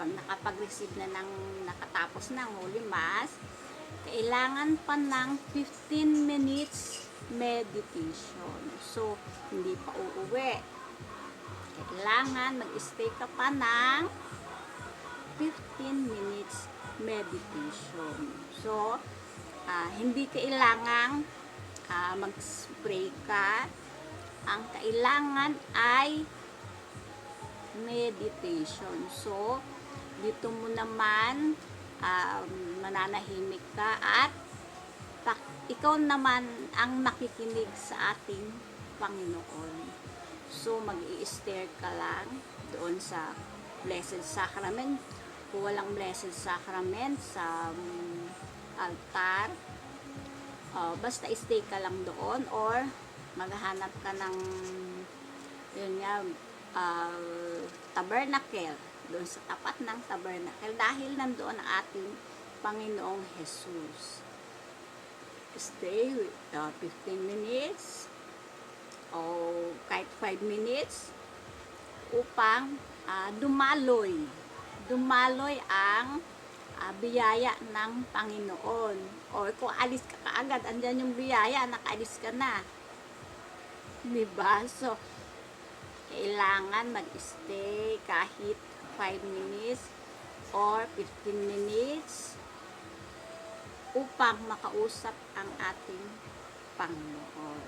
pag nakapag-receive na ng nakatapos ng Holy Mass, kailangan pa ng 15 minutes meditation. So, hindi pa uuwi. Kailangan mag-stay ka pa ng 15 minutes meditation. So, hindi kailangang mag-spray ka. Ang kailangan ay meditation. So, dito mo naman mananahimik ka at ikaw naman ang makikinig sa ating Panginoon. So, mag-i-stare ka lang doon sa Blessed Sacrament. Kung walang Blessed Sacrament sa altar, basta stay ka lang doon or maghanap ka ng yun nga, tabernacle doon sa tapat ng tabernacle dahil nandoon ang ating Panginoong Jesus. Stay 15 minutes o kahit 5 minutes upang dumaloy ang biyaya ng Panginoon. O kung alis ka kaagad, andyan yung biyaya, nakaalis ka na. Diba? So, kailangan mag-stay kahit 5 minutes or 15 minutes upang makausap ang ating Panginoon.